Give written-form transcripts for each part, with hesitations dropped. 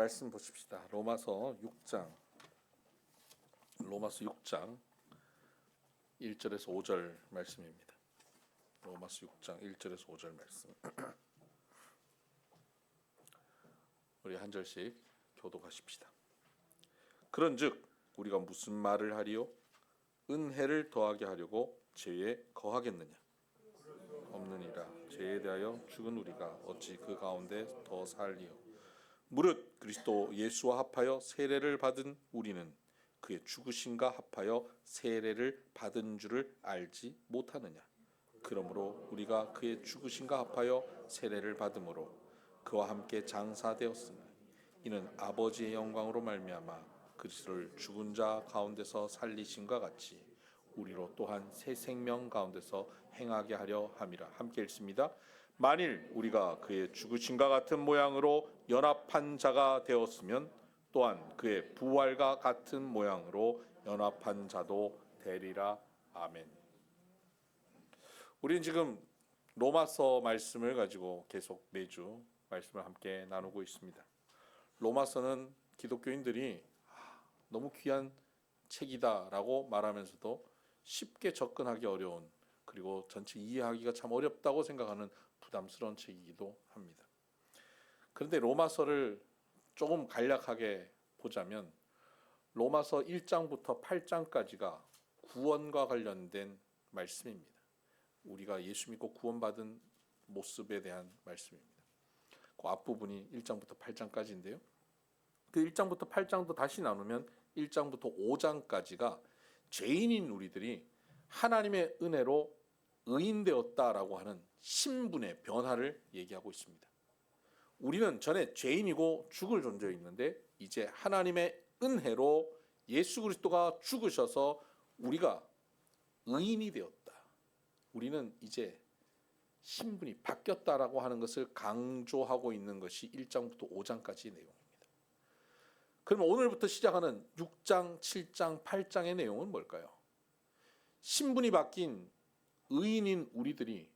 말씀 보십시다. 로마서 6장 1절에서 5절 말씀입니다. 로마서 6장 1절에서 5절 말씀. 우리 한 절씩 교독하십시다. 그런즉 우리가 무슨 말을 하리요? 은혜를 더하게 하려고 죄에 거하겠느냐? 없느니라. 죄에 대하여 죽은 우리가 어찌 그 가운데 더 살리요? 무릇 그리스도 예수와 합하여 세례를 받은 우리는 그의 죽으심과 합하여 세례를 받은 줄을 알지 못하느냐? 그러므로 우리가 그의 죽으심과 합하여 세례를 받음으로 그와 함께 장사되었으니 이는 아버지의 영광으로 말미암아 그리스도를 죽은 자 가운데서 살리심과 같이 우리로 또한 새 생명 가운데서 행하게 하려 함이라. 함께 읽습니다. 만일 우리가 그의 죽으심과 같은 모양으로 연합한 자가 되었으면 또한 그의 부활과 같은 모양으로 연합한 자도 되리라. 아멘. 우리는 지금 로마서 말씀을 가지고 계속 매주 말씀을 함께 나누고 있습니다. 로마서는 기독교인들이 너무 귀한 책이다라고 말하면서도 쉽게 접근하기 어려운, 그리고 전체 이해하기가 참 어렵다고 생각하는 부담스러운 책이기도 합니다. 그런데 로마서를 조금 간략하게 보자면 로마서 1장부터 8장까지가 구원과 관련된 말씀입니다. 우리가 예수 믿고 구원받은 모습에 대한 말씀입니다. 그 앞부분이 1장부터 8장까지인데요. 그 1장부터 8장도 다시 나누면 1장부터 5장까지가 죄인인 우리들이 하나님의 은혜로 의인되었다라고 하는 신분의 변화를 얘기하고 있습니다. 우리는 전에 죄인이고 죽을 존재였는데 이제 하나님의 은혜로 예수 그리스도가 죽으셔서 우리가 의인이 되었다. 우리는 이제 신분이 바뀌었다라고 하는 것을 강조하고 있는 것이 1장부터 5장까지의 내용입니다. 그럼 오늘부터 시작하는 6장, 7장, 8장의 내용은 뭘까요? 신분이 바뀐 의인인 우리들이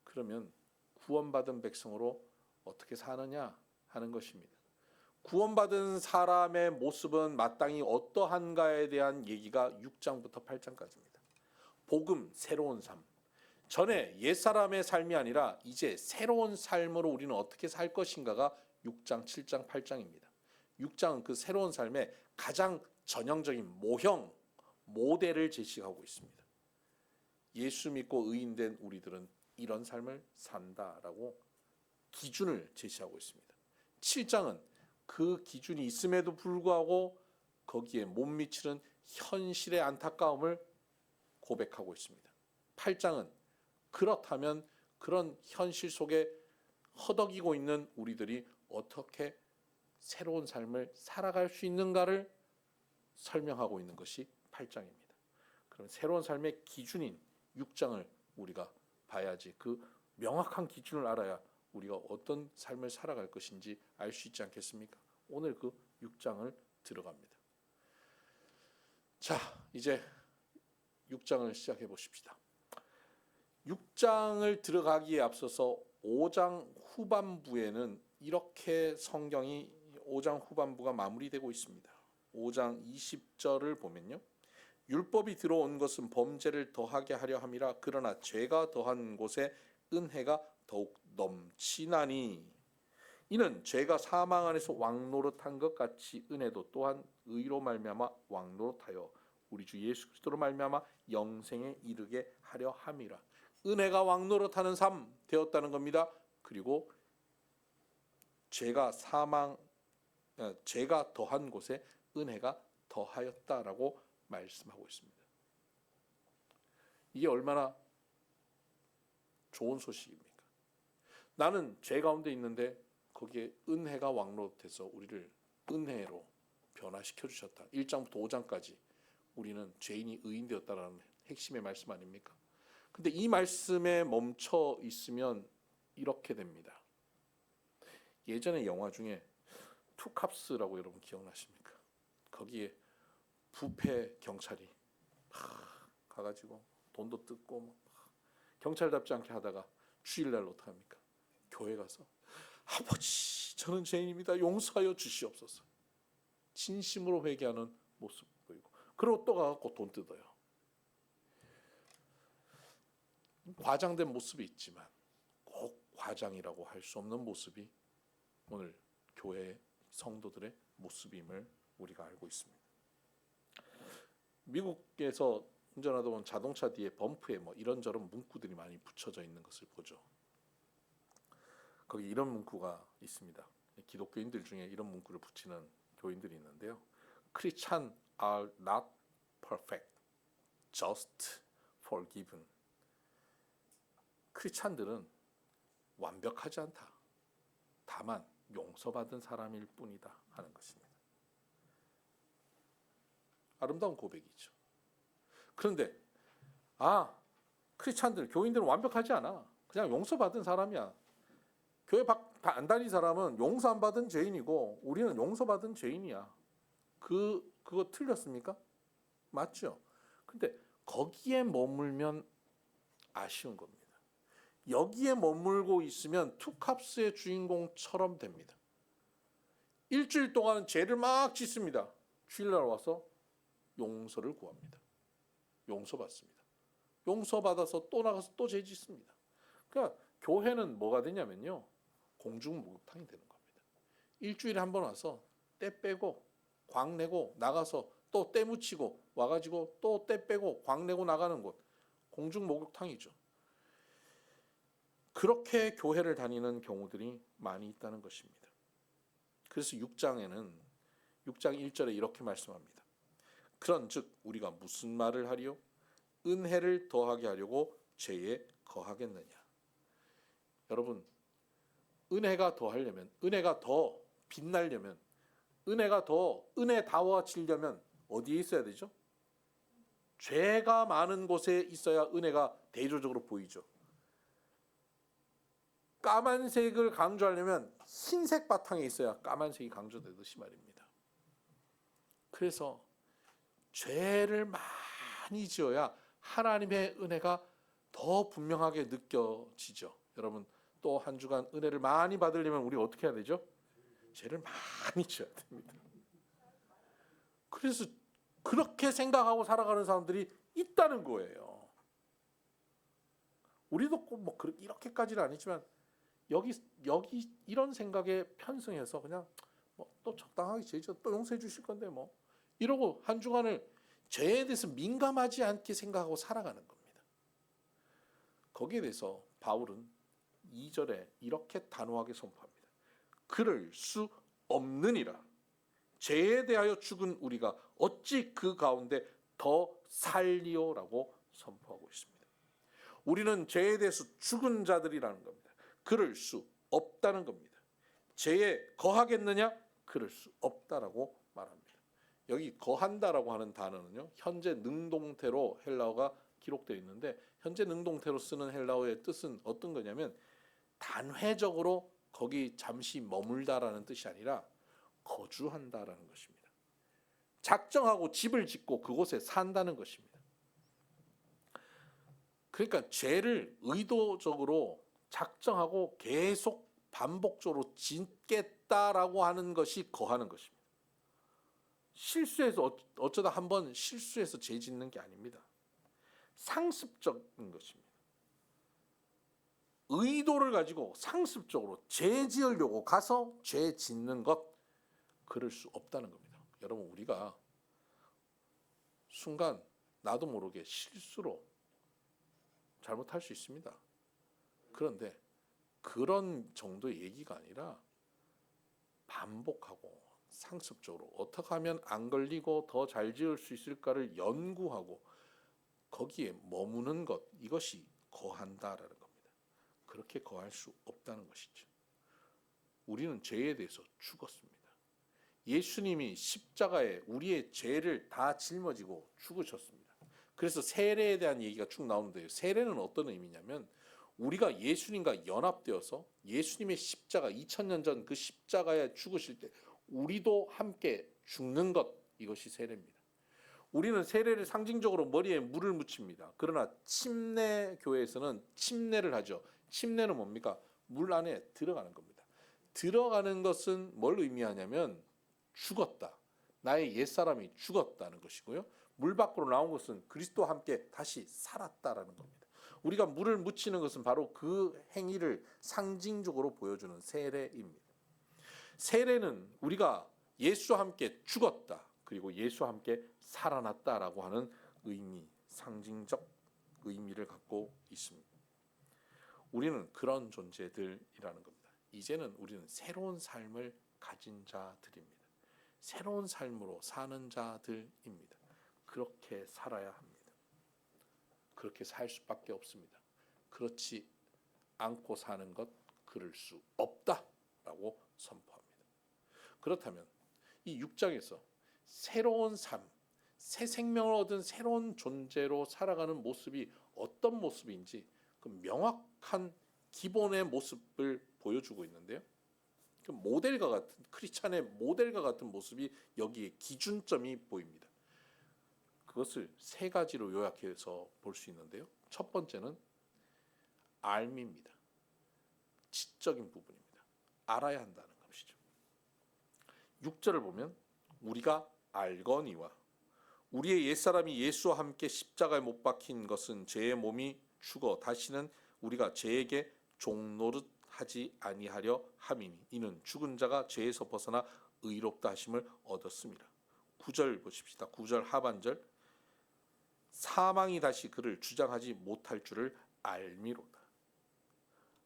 그러면 구원받은 백성으로 어떻게 사느냐 하는 것입니다. 구원받은 사람의 모습은 마땅히 어떠한가에 대한 얘기가 6장부터 8장까지입니다. 복음, 새로운 삶. 전에 옛사람의 삶이 아니라 이제 새로운 삶으로 우리는 어떻게 살 것인가가 6장, 7장, 8장입니다. 6장은 그 새로운 삶의 가장 전형적인 모형, 모델을 제시하고 있습니다. 예수 믿고 의인된 우리들은 이런 삶을 산다라고 기준을 제시하고 있습니다. 7장은 그 기준이 있음에도 불구하고 거기에 못 미치는 현실의 안타까움을 고백하고 있습니다. 8장은 그렇다면 그런 현실 속에 허덕이고 있는 우리들이 어떻게 새로운 삶을 살아갈 수 있는가를 설명하고 있는 것이 8장입니다. 그럼 새로운 삶의 기준인 6장을 우리가 봐야지, 그 명확한 기준을 알아야 우리가 어떤 삶을 살아갈 것인지 알 수 있지 않겠습니까? 오늘 그 6장을 들어갑니다. 자, 이제 6장을 시작해 보십시다. 6장을 들어가기에 앞서서 5장 후반부에는 이렇게 성경이 5장 후반부가 마무리되고 있습니다. 5장 20절을 보면요. 율법이 들어온 것은 범죄를 더하게 하려 함이라. 그러나 죄가 더한 곳에 은혜가 더욱 넘치나니 이는 죄가 사망 안에서 왕노릇한 것 같이 은혜도 또한 의로 말미암아 왕노릇하여 우리 주 예수 그리스도로 말미암아 영생에 이르게 하려 함이라. 은혜가 왕노릇하는 삶 되었다는 겁니다. 그리고 죄가 더한 곳에 은혜가 더하였다라고 말씀하고 있습니다. 이게 얼마나 좋은 소식입니까? 나는 죄 가운데 있는데 거기에 은혜가 왕노릇해서 우리를 은혜로 변화시켜 주셨다. 1장부터 5장까지 우리는 죄인이 의인되었다라는 핵심의 말씀 아닙니까? 근데 이 말씀에 멈춰 있으면 이렇게 됩니다. 예전에 영화 중에 투캅스라고 여러분 기억나십니까? 거기에 부패 경찰이 가가지고 돈도 뜯고 경찰답지 않게 하다가 주일날 어떡합니까? 교회 가서 아버지 저는 죄인입니다. 용서하여 주시옵소서. 진심으로 회개하는 모습 보이고, 그리고 또 가갖고 돈 뜯어요. 과장된 모습이 있지만 꼭 과장이라고 할 수 없는 모습이 오늘 교회 성도들의 모습임을 우리가 알고 있습니다. 미국에서 운전하다 보면 자동차 뒤에 범프에 뭐 이런저런 문구들이 많이 붙여져 있는 것을 보죠. 거기 이런 문구가 있습니다. 기독교인들 중에 이런 문구를 붙이는 교인들이 있는데요. Christians are not perfect, just forgiven. 크리스찬들은 완벽하지 않다. 다만 용서받은 사람일 뿐이다 하는 것입니다. 아름다운 고백이죠. 그런데 크리스찬들, 교인들은 완벽하지 않아. 그냥 용서받은 사람이야. 교회 안 다닌 사람은 용서 안 받은 죄인이고 우리는 용서받은 죄인이야. 그거 틀렸습니까? 맞죠? 근데 거기에 머물면 아쉬운 겁니다. 여기에 머물고 있으면 투캅스의 주인공처럼 됩니다. 일주일 동안 죄를 막 짓습니다. 주일날 와서 용서를 구합니다. 용서받습니다. 용서받아서 또 나가서 또 죄 짓습니다. 그러니까 교회는 뭐가 되냐면요, 공중 목욕탕이 되는 겁니다. 일주일에 한 번 와서 때 빼고 광 내고 나가서 또 때 묻히고 와가지고 또 때 빼고 광 내고 나가는 곳, 공중 목욕탕이죠. 그렇게 교회를 다니는 경우들이 많이 있다는 것입니다. 그래서 6장 1절에 이렇게 말씀합니다. 그런즉 우리가 무슨 말을 하리요? 은혜를 더하게 하려고 죄에 거하겠느냐? 여러분, 은혜가 더하려면, 은혜가 더 빛나려면, 은혜가 더 은혜다워지려면 어디에 있어야 되죠? 죄가 많은 곳에 있어야 은혜가 대조적으로 보이죠. 까만색을 강조하려면 흰색 바탕에 있어야 까만색이 강조되듯이 말입니다. 그래서 죄를 많이 지어야 하나님의 은혜가 더 분명하게 느껴지죠. 여러분, 또 한 주간 은혜를 많이 받으려면 우리 어떻게 해야 되죠? 죄를 많이 지어야 됩니다. 그래서 그렇게 생각하고 살아가는 사람들이 있다는 거예요. 우리도 꼭 뭐 이렇게까지는 아니지만 여기 이런 생각에 편승해서 그냥 뭐 또 적당하게 죄죠, 또 용서해 주실 건데 뭐 이러고 한 주간을 죄에 대해서 민감하지 않게 생각하고 살아가는 겁니다. 거기에 대해서 바울은 2절에 이렇게 단호하게 선포합니다. 그럴 수 없느니라. 죄에 대하여 죽은 우리가 어찌 그 가운데 더 살리오라고 선포하고 있습니다. 우리는 죄에 대해서 죽은 자들이라는 겁니다. 그럴 수 없다는 겁니다. 죄에 거하겠느냐? 그럴 수 없다라고 말합니다. 여기 거한다라고 하는 단어는요, 현재 능동태로 헬라어가 기록되어 있는데, 현재 능동태로 쓰는 헬라어의 뜻은 어떤 거냐면 단회적으로 거기 잠시 머물다라는 뜻이 아니라 거주한다라는 것입니다. 작정하고 집을 짓고 그곳에 산다는 것입니다. 그러니까 죄를 의도적으로 작정하고 계속 반복적으로 짓겠다라고 하는 것이 거하는 것입니다. 실수해서 어쩌다 한번 실수해서 죄 짓는 게 아닙니다. 상습적인 것입니다. 의도를 가지고 상습적으로 죄 지으려고 가서 죄 짓는 것, 그럴 수 없다는 겁니다. 여러분, 우리가 순간 나도 모르게 실수로 잘못할 수 있습니다. 그런데 그런 정도의 얘기가 아니라 반복하고 상습적으로 어떻게 하면 안 걸리고 더 잘 지을 수 있을까를 연구하고 거기에 머무는 것, 이것이 거한다라는 겁니다. 그렇게 거할 수 없다는 것이죠. 우리는 죄에 대해서 죽었습니다. 예수님이 십자가에 우리의 죄를 다 짊어지고 죽으셨습니다. 그래서 세례에 대한 얘기가 쭉 나오는데요. 세례는 어떤 의미냐면 우리가 예수님과 연합되어서 예수님의 십자가, 2000년 전 그 십자가에 죽으실 때 우리도 함께 죽는 것, 이것이 세례입니다. 우리는 세례를 상징적으로 머리에 물을 묻힙니다. 그러나 침례 교회에서는 침례를 하죠. 침례는 뭡니까? 물 안에 들어가는 겁니다. 들어가는 것은 뭘 의미하냐면 죽었다. 나의 옛사람이 죽었다는 것이고요. 물 밖으로 나온 것은 그리스도와 함께 다시 살았다라는 겁니다. 우리가 물을 묻히는 것은 바로 그 행위를 상징적으로 보여주는 세례입니다. 세례는 우리가 예수와 함께 죽었다. 그리고 예수와 함께 살아났다라고 하는 의미, 상징적 의미를 갖고 있습니다. 우리는 그런 존재들이라는 겁니다. 이제는 우리는 새로운 삶을 가진 자들입니다. 새로운 삶으로 사는 자들입니다. 그렇게 살아야 합니다. 그렇게 살 수밖에 없습니다. 그렇지 않고 사는 것 그럴 수 없다라고 선포합니다. 그렇다면 이 6장에서 새로운 삶, 새 생명을 얻은 새로운 존재로 살아가는 모습이 어떤 모습인지 그 명확한 기본의 모습을 보여주고 있는데요. 그 모델과 같은 크리스찬의 모델과 같은 모습이 여기에 기준점이 보입니다. 그것을 세 가지로 요약해서 볼 수 있는데요. 첫 번째는 알미입니다. 지적인 부분입니다. 알아야 한다는 것이죠. 6절을 보면 우리가 알거니와 우리의 옛사람이 예수와 함께 십자가에 못 박힌 것은 죄의 몸이 죽어 다시는 우리가 죄에게 종노릇 하지 아니하려 함이니 이는 죽은 자가 죄에서 벗어나 의롭다 하심을 얻었습니다. 9절 보십시다. 9절 하반절 사망이 다시 그를 주장하지 못할 줄을 알미로다.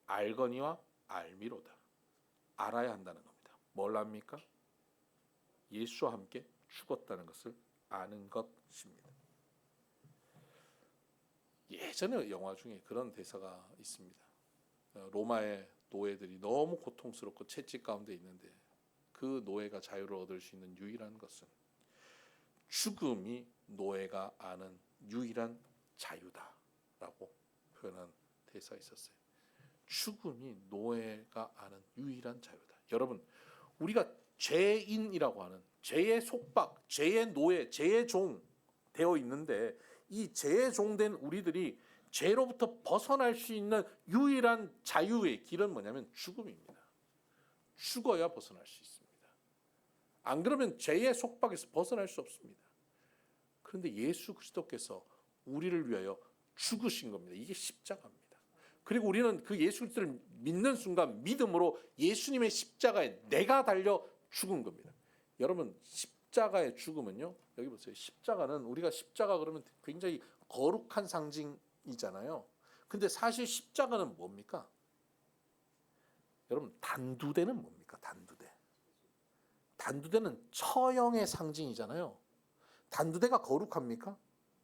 알거니와 알미로다. 알아야 한다는 겁니다. 뭘 압니까? 예수와 함께 죽었다는 것을 아는 것입니다. 예전에 영화 중에 그런 대사가 있습니다. 로마의 노예들이 너무 고통스럽고 채찍 가운데 있는데 그 노예가 자유를 얻을 수 있는 유일한 것은 죽음이 노예가 아는 유일한 자유다라고 표현한 대사가 있었어요. 죽음이 노예가 아는 유일한 자유다. 여러분, 우리가 죄인이라고 하는 죄의 속박, 죄의 노예, 죄의 종 되어 있는데 이 죄의 종된 우리들이 죄로부터 벗어날 수 있는 유일한 자유의 길은 뭐냐면 죽음입니다. 죽어야 벗어날 수 있습니다. 안 그러면 죄의 속박에서 벗어날 수 없습니다. 그런데 예수 그리스도께서 우리를 위하여 죽으신 겁니다. 이게 십자가입니다. 그리고 우리는 그 예수 그리스도를 믿는 순간 믿음으로 예수님의 십자가에 내가 달려 죽은 겁니다. 여러분, 십자가의 죽음은요. 여기 보세요. 십자가는 우리가 십자가 그러면 굉장히 거룩한 상징이잖아요. 근데 사실 십자가는 뭡니까? 여러분, 단두대는 뭡니까? 단두대. 단두대는 처형의 상징이잖아요. 단두대가 거룩합니까?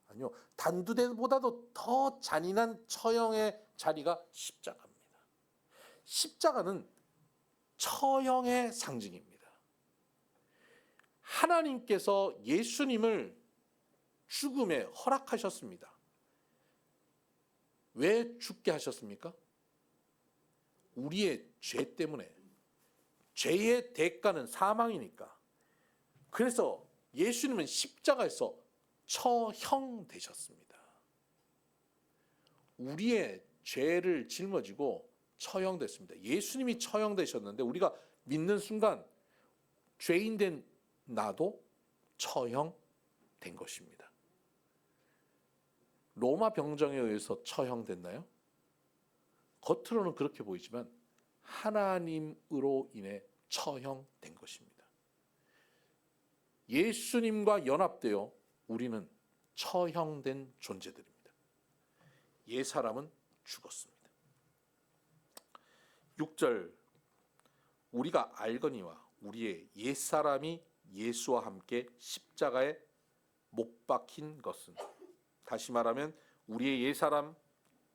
아니요. 단두대보다도 더 잔인한 처형의 자리가 십자가입니다. 십자가는 처형의 상징입니다. 하나님께서 예수님을 죽음에 허락하셨습니다. 왜 죽게 하셨습니까? 우리의 죄 때문에. 죄의 대가는 사망이니까. 그래서 예수님은 십자가에서 처형되셨습니다. 우리의 죄를 짊어지고 처형됐습니다. 예수님이 처형되셨는데 우리가 믿는 순간 죄인된 나도 처형된 것입니다. 로마 병정에 의해서 처형됐나요? 겉으로는 그렇게 보이지만 하나님으로 인해 처형된 것입니다. 예수님과 연합되어 우리는 처형된 존재들입니다. 옛사람은 죽었습니다. 6절 우리가 알거니와 우리의 옛사람이 예수와 함께 십자가에 못 박힌 것은 다시 말하면 우리의 옛사람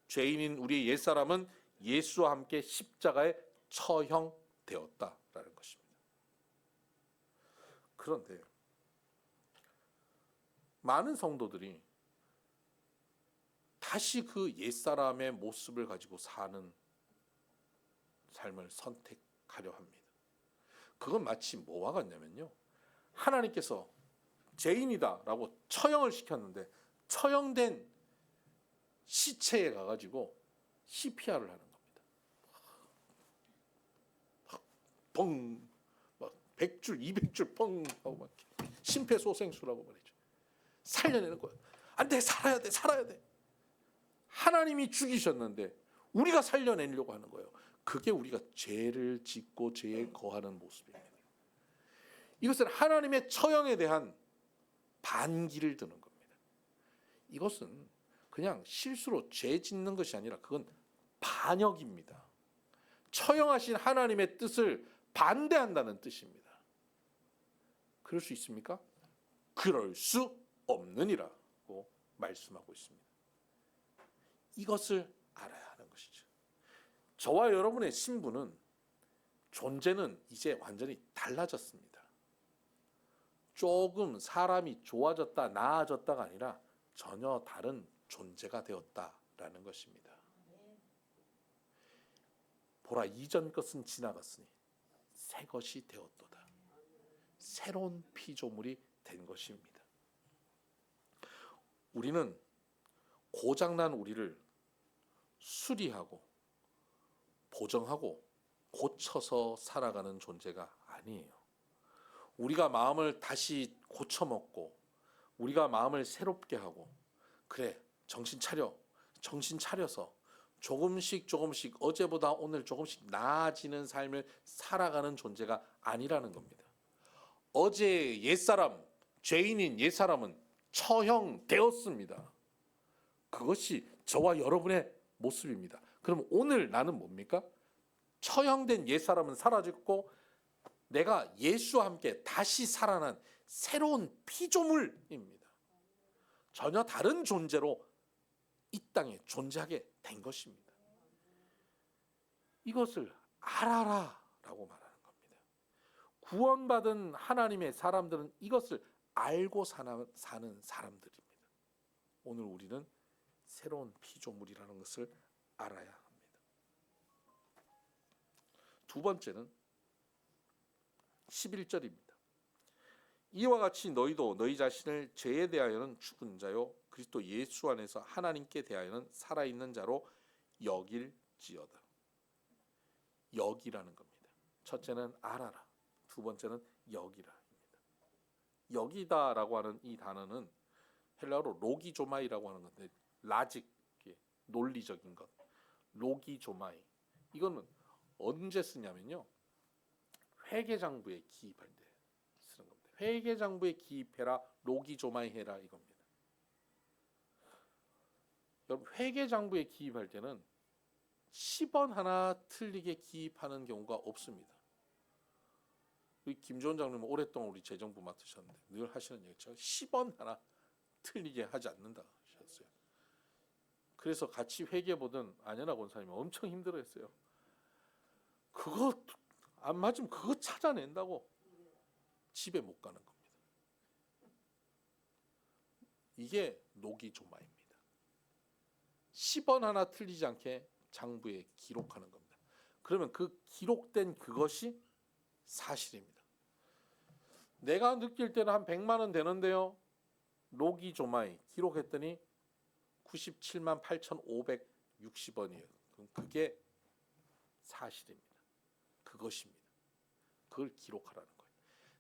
죄인인 우리의 옛사람은 예수와 함께 십자가에 처형되었다라는 것입니다. 그런데 많은 성도들이 다시 그 옛사람의 모습을 가지고 사는 삶을 선택하려 합니다. 그건 마치 뭐와 같냐면요. 하나님께서 죄인이다라고 처형을 시켰는데 처형된 시체에 가가지고 CPR을 하는 겁니다. 펑, 막 100줄, 200줄 펑 하고 막 심폐소생술하고 말이죠. 살려내는 거예요. 안 돼, 살아야 돼, 살아야 돼. 하나님이 죽이셨는데 우리가 살려내려고 하는 거예요. 그게 우리가 죄를 짓고 죄에 거하는 모습입니다. 이것은 하나님의 처형에 대한 반기를 드는 겁니다. 이것은 그냥 실수로 죄 짓는 것이 아니라 그건 반역입니다. 처형하신 하나님의 뜻을 반대한다는 뜻입니다. 그럴 수 있습니까? 그럴 수 없느니라고 말씀하고 있습니다. 이것을 알아야 하는 것이죠. 저와 여러분의 신분은, 존재는 이제 완전히 달라졌습니다. 조금 사람이 좋아졌다, 나아졌다가 아니라 전혀 다른 존재가 되었다라는 것입니다. 보라, 이전 것은 지나갔으니 새 것이 되었도다. 새로운 피조물이 된 것입니다. 우리는 고장난 우리를 수리하고 보정하고 고쳐서 살아가는 존재가 아니에요. 우리가 마음을 다시 고쳐먹고 우리가 마음을 새롭게 하고, 그래 정신 차려서 조금씩 어제보다 오늘 조금씩 나아지는 삶을 살아가는 존재가 아니라는 겁니다. 어제 옛사람, 죄인인 옛사람은 처형되었습니다. 그것이 저와 여러분의 모습입니다. 그럼 오늘 나는 뭡니까? 처형된 옛사람은 사라졌고 내가 예수와 함께 다시 살아난 새로운 피조물입니다. 전혀 다른 존재로 이 땅에 존재하게 된 것입니다. 이것을 알아라 라고 말하는 겁니다. 구원받은 하나님의 사람들은 이것을 알고 사는 사람들입니다. 오늘 우리는 새로운 피조물이라는 것을 알아야 합니다. 두 번째는 11절입니다. 이와 같이 너희도 너희 자신을 죄에 대하여는 죽은 자요 그리스도 예수 안에서 하나님께 대하여는 살아있는 자로 여길지어다. 여기라는 겁니다. 첫째는 알아라, 두 번째는 여기라입니다. 여기다라고 하는 이 단어는 헬라어로 로기조마이라고 하는 건데, 라직, 논리적인 것, 로기조마이. 이거는 언제 쓰냐면요, 회계장부에 기입할 때 쓰는 겁니다. 회계장부에 기입해라, 로기조마이 해라 이겁니다. 여러분, 회계장부에 기입할 때는 10원 하나 틀리게 기입하는 경우가 없습니다. 우리 김조원 장님은 오랫동안 우리 재정부 맡으셨는데 늘 하시는 얘기처럼 10원 하나 틀리게 하지 않는다 하셨어요. 그래서 같이 회계 보던 안연아 권사님이 엄청 힘들어했어요. 그거 안 맞으면 그거 찾아낸다고 집에 못 가는 겁니다. 이게 노기조마입니다. 10원 하나 틀리지 않게 장부에 기록하는 겁니다. 그러면 그 기록된 그것이 사실입니다. 내가 느낄 때는 한 100만 원 되는데요, 로기조마이 기록했더니 97만 8,560원이에요. 그럼 그게 사실입니다. 그것입니다. 그걸 기록하라는 거예요.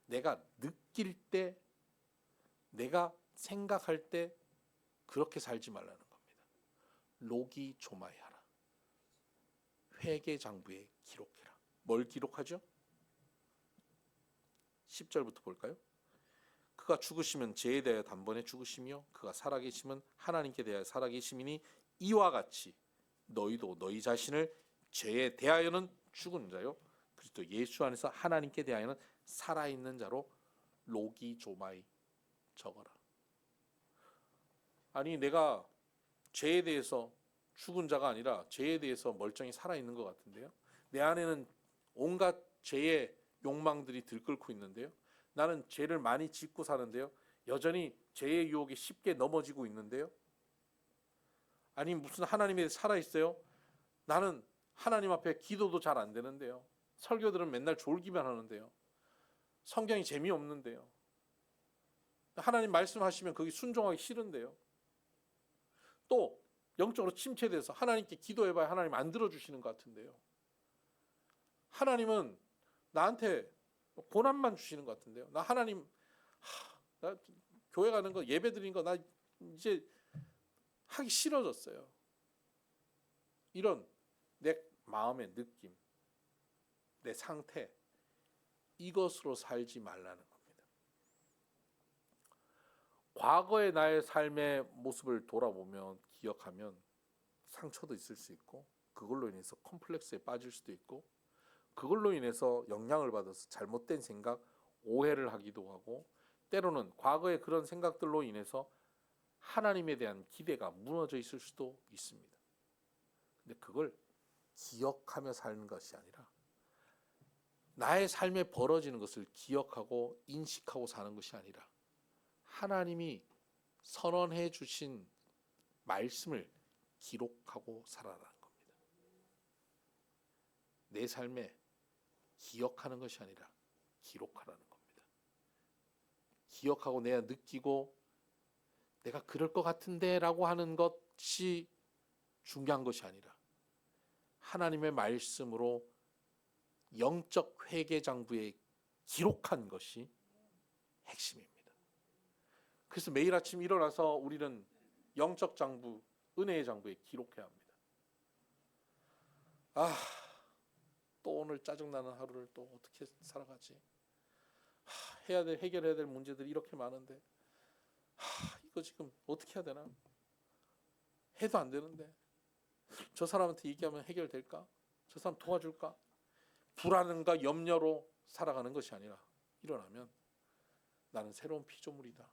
내가 느낄 때, 내가 생각할 때 그렇게 살지 말라는 겁니다. 로기조마이 하라. 회계장부에 기록해라. 뭘 기록하죠? 10절부터 볼까요? 그가 죽으시면 죄에 대하여 단번에 죽으시며 그가 살아계시면 하나님께 대하여 살아계심이니 이와 같이 너희도 너희 자신을 죄에 대하여는 죽은 자요 그리스도 예수 안에서 하나님께 대하여는 살아있는 자로 로기조마이 적어라. 아니, 내가 죄에 대해서 죽은 자가 아니라 죄에 대해서 멀쩡히 살아있는 것 같은데요, 내 안에는 온갖 죄의 욕망들이 들끓고 있는데요, 나는 죄를 많이 짓고 사는데요, 여전히 죄의 유혹에 쉽게 넘어지고 있는데요, 아니 무슨 하나님에 살아있어요? 나는 하나님 앞에 기도도 잘 안 되는데요, 설교들은 맨날 졸기만 하는데요, 성경이 재미없는데요, 하나님 말씀하시면 거기 순종하기 싫은데요, 또 영적으로 침체돼서 하나님께 기도해봐야 하나님 안 들어주시는 것 같은데요, 하나님은 나한테 고난만 주시는 것 같은데요. 나 하나님, 나 교회 가는 거, 예배 드리는 거 나 이제 하기 싫어졌어요. 이런 내 마음의 느낌, 내 상태, 이것으로 살지 말라는 겁니다. 과거의 나의 삶의 모습을 돌아보면, 기억하면 상처도 있을 수 있고, 그걸로 인해서 컴플렉스에 빠질 수도 있고, 그걸로 인해서 영향을 받아서 잘못된 생각, 오해를 하기도 하고, 때로는 과거의 그런 생각들로 인해서 하나님에 대한 기대가 무너져 있을 수도 있습니다. 근데 그걸 기억하며 사는 것이 아니라 나의 삶에 벌어지는 것을 기억하고 인식하고 사는 것이 아니라 하나님이 선언해 주신 말씀을 기록하고 살아라는 겁니다. 내 삶에 기억하는 것이 아니라 기록하라는 겁니다. 기억하고 내가 느끼고 내가 그럴 것 같은데 라고 하는 것이 중요한 것이 아니라 하나님의 말씀으로 영적 회개장부에 기록한 것이 핵심입니다. 그래서 매일 아침 일어나서 우리는 영적 장부, 은혜의 장부에 기록해야 합니다. 또 오늘 짜증나는 하루를 또 어떻게 살아가지? 해결해야 될 문제들이 이렇게 많은데 이거 지금 어떻게 해야 되나? 해도 안 되는데 저 사람한테 얘기하면 해결될까? 저 사람 도와줄까? 불안과 염려로 살아가는 것이 아니라 일어나면 나는 새로운 피조물이다.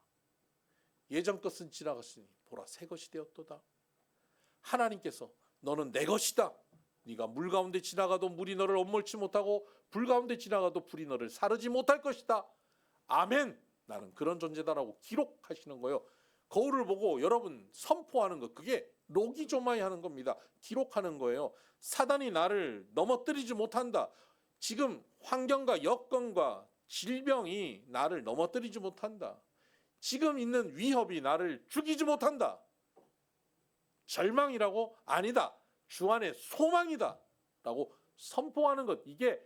예전 것은 지나갔으니 보라 새 것이 되었도다. 하나님께서 너는 내 것이다. 네가 물 가운데 지나가도 물이 너를 엄몰치 못하고 불 가운데 지나가도 불이 너를 사르지 못할 것이다. 아멘. 나는 그런 존재다라고 기록하시는 거예요. 거울을 보고 여러분 선포하는 것, 그게 로기조마이 하는 겁니다. 기록하는 거예요. 사단이 나를 넘어뜨리지 못한다. 지금 환경과 여건과 질병이 나를 넘어뜨리지 못한다. 지금 있는 위협이 나를 죽이지 못한다. 절망이라고? 아니다. 주 안에 소망이다 라고 선포하는 것, 이게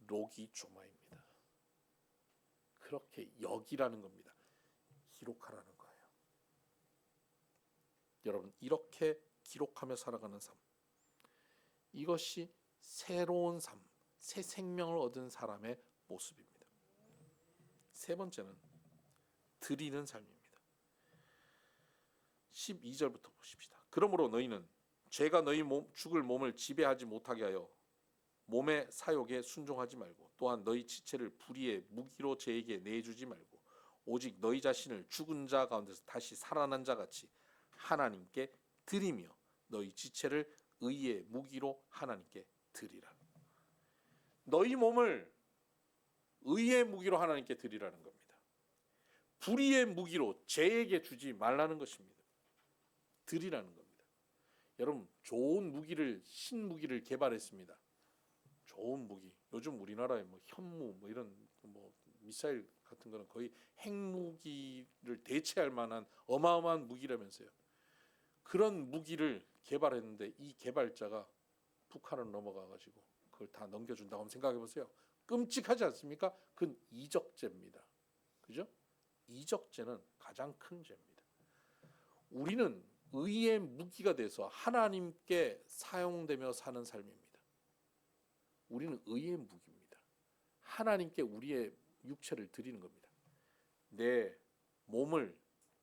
로기조마입니다. 그렇게 여기라는 겁니다. 기록하라는 거예요. 여러분, 이렇게 기록하며 살아가는 삶, 이것이 새로운 삶, 새 생명을 얻은 사람의 모습입니다. 세 번째는 드리는 삶입니다. 12절부터 보십시다. 그러므로 너희는 죄가 너희 죽을 몸을 지배하지 못하게 하여 몸의 사욕에 순종하지 말고, 또한 너희 지체를 불의의 무기로 죄에게 내주지 말고, 오직 너희 자신을 죽은 자 가운데서 다시 살아난 자 같이 하나님께 드리며 너희 지체를 의의 무기로 하나님께 드리라. 너희 몸을 의의 무기로 하나님께 드리라는 겁니다. 불의의 무기로 죄에게 주지 말라는 것입니다. 드리라는 겁니다. 여러분, 좋은 무기를, 신무기를 개발했습니다. 좋은 무기. 요즘 우리나라에 현무 이런 미사일 같은 거는 거의 핵무기를 대체할 만한 어마어마한 무기라면서요. 그런 무기를 개발했는데 이 개발자가 북한을 넘어가 가지고 그걸 다 넘겨준다고 한번 생각해 보세요. 끔찍하지 않습니까? 그건 이적죄입니다. 그죠? 이적죄는 가장 큰 죄입니다. 우리는 의의 무기가 돼서 하나님께 사용되며 사는 삶입니다. 우리는 의의 무기입니다. 하나님께 우리의 육체를 드리는 겁니다. 내 몸을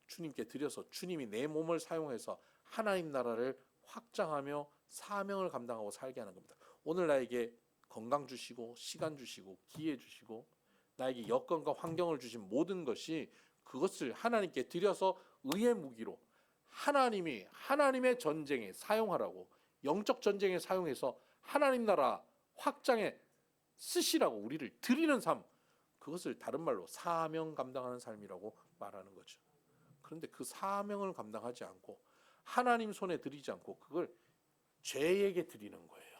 주님께 드려서 주님이 내 몸을 사용해서 하나님 나라를 확장하며 사명을 감당하고 살게 하는 겁니다. 오늘 나에게 건강 주시고 시간 주시고 기회 주시고 나에게 여건과 환경을 주신 모든 것이, 그것을 하나님께 드려서 의의 무기로 하나님이 하나님의 전쟁에 사용하라고, 영적 전쟁에 사용해서 하나님 나라 확장에 쓰시라고 우리를 드리는 삶, 그것을 다른 말로 사명 감당하는 삶이라고 말하는 거죠. 그런데 그 사명을 감당하지 않고 하나님 손에 드리지 않고 그걸 죄에게 드리는 거예요.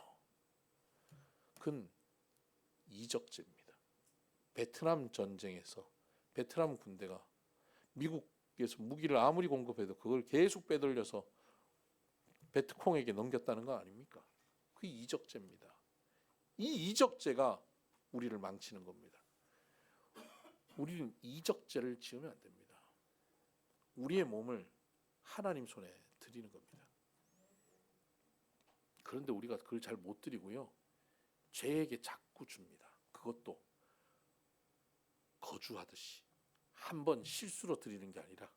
그건 이적죄입니다. 베트남 전쟁에서 베트남 군대가 미국에서 무기를 아무리 공급해도 그걸 계속 빼돌려서 베트콩에게 넘겼다는 거 아닙니까? 그게 이적죄입니다. 이 이적죄가 우리를 망치는 겁니다. 우리는 이적죄를 지으면 안 됩니다. 우리의 몸을 하나님 손에 드리는 겁니다. 그런데 우리가 그걸 잘 못 드리고요, 죄에게 자꾸 줍니다. 그것도 거주하듯이 한 번 실수로 드리는 게 아니라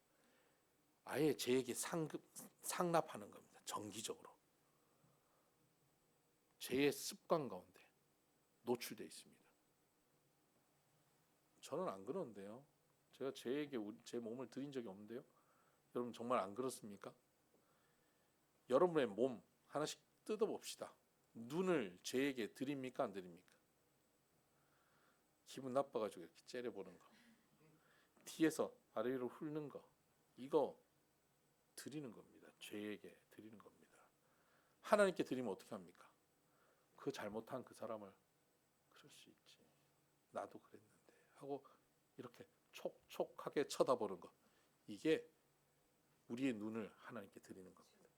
아예 죄에게 상납하는 겁니다. 정기적으로 죄의 습관 가운데 노출되어 있습니다. 저는 안 그러는데요. 제가 죄에게 제 몸을 드린 적이 없는데요. 여러분 정말 안 그렇습니까? 여러분의 몸 하나씩 뜯어봅시다. 눈을 죄에게 드립니까, 안 드립니까? 기분 나빠가지고 이렇게 째려보는 거, 뒤에서 아래로 훑는 거, 이거 드리는 겁니다. 죄에게 드리는 겁니다. 하나님께 드리면 어떻게 합니까? 그 잘못한 그 사람을, 그럴 수 있지, 나도 그랬는데 하고 이렇게 촉촉하게 쳐다보는 거, 이게 우리의 눈을 하나님께 드리는 겁니다.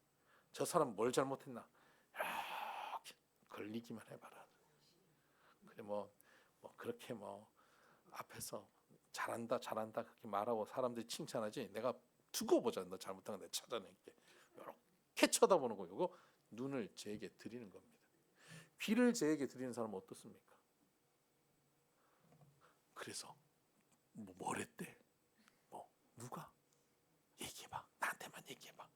저 사람 뭘 잘못했나? 이렇게 걸리기만 해봐라. 그래 뭐 그렇게 앞에서 잘한다 그렇게 말하고 사람들이 칭찬하지, 내가 두고 보자, 너 잘못한 거 내가 찾아낼게, 이렇게 쳐다보는 거예요. 이거 눈을 죄에게 드리는 겁니다. 귀를 죄에게 드리는 사람은 어떻습니까? 그래서 뭘 했대? 누가? 얘기해봐, 나한테만 얘기해봐.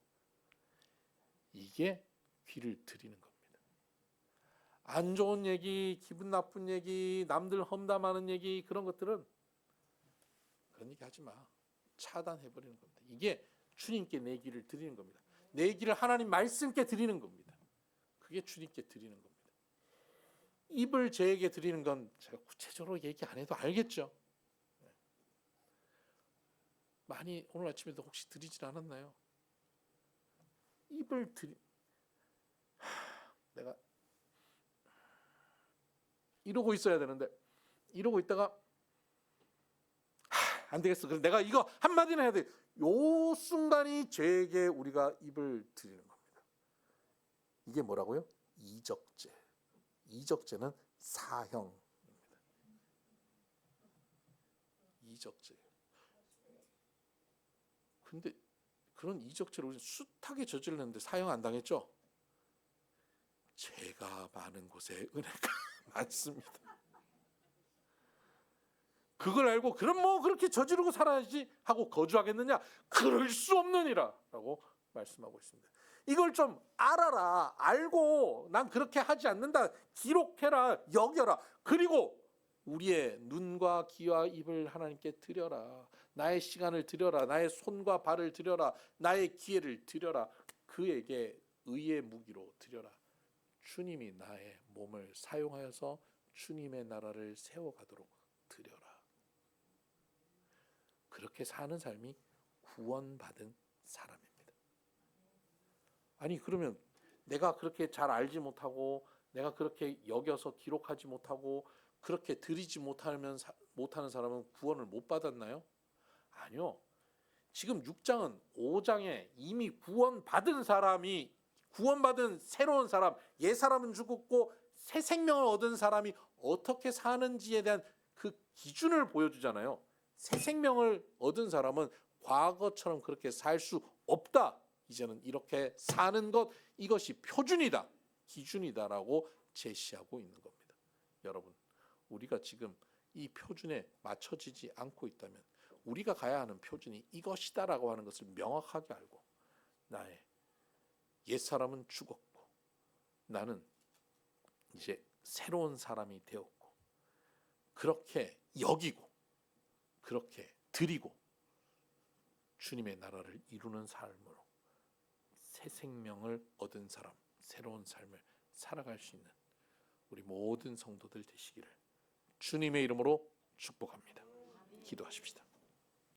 이게 귀를 드리는 겁니다. 안 좋은 얘기, 기분 나쁜 얘기, 남들 험담하는 얘기, 그런 것들은 그런 얘기 하지 마. 차단해버리는 겁니다. 이게 주님께 내 귀를 드리는 겁니다. 내 귀를 하나님 말씀께 드리는 겁니다. 그게 주님께 드리는 겁니다. 입을 죄에게 드리는 건 제가 구체적으로 얘기 안 해도 알겠죠. 많이 오늘 아침에도 혹시 드리질 않았나요? 입을 내가 이러고 있어야 되는데 이러고 있다가 안 되겠어. 그래서 내가 이거 한마디는 해야 돼. 요 순간이 죄에게 우리가 입을 드리는 겁니다. 이게 뭐라고요? 이적죄. 이적죄는 사형입니다. 이적죄. 근데 그런 이적죄를 우리 숱하게 저질렀는데 사형 안 당했죠? 죄가 많은 곳에 은혜가 많습니다. 그걸 알고 그럼 그렇게 저지르고 살아야지 하고 거주하겠느냐? 그럴 수 없느니라 라고 말씀하고 있습니다. 이걸 좀 알아라. 알고 난 그렇게 하지 않는다. 기록해라. 여겨라. 그리고 우리의 눈과 귀와 입을 하나님께 드려라. 나의 시간을 드려라. 나의 손과 발을 드려라. 나의 기회를 드려라. 그에게 의의 무기로 드려라. 주님이 나의 몸을 사용하여서 주님의 나라를 세워가도록 드려라. 그렇게 사는 삶이 구원받은 사람입니다. 아니 그러면 내가 그렇게 잘 알지 못하고 내가 그렇게 여겨서 기록하지 못하고 그렇게 드리지 못하는 사람은 구원을 못 받았나요? 아니요. 지금 6장은 5장에 이미 구원받은 사람이, 구원받은 새로운 사람, 옛 사람은 죽었고 새 생명을 얻은 사람이 어떻게 사는지에 대한 그 기준을 보여주잖아요. 새 생명을 얻은 사람은 과거처럼 그렇게 살 수 없다. 이제는 이렇게 사는 것, 이것이 표준이다, 기준이다라고 제시하고 있는 겁니다. 여러분, 우리가 지금 이 표준에 맞춰지지 않고 있다면 우리가 가야 하는 표준이 이것이다라고 하는 것을 명확하게 알고 나의 옛사람은 죽었고 나는 이제 새로운 사람이 되었고 그렇게 여기고 그렇게 드리고 주님의 나라를 이루는 삶으로 새 생명을 얻은 사람, 새로운 삶을 살아갈 수 있는 우리 모든 성도들 되시기를 주님의 이름으로 축복합니다. 기도하십시다.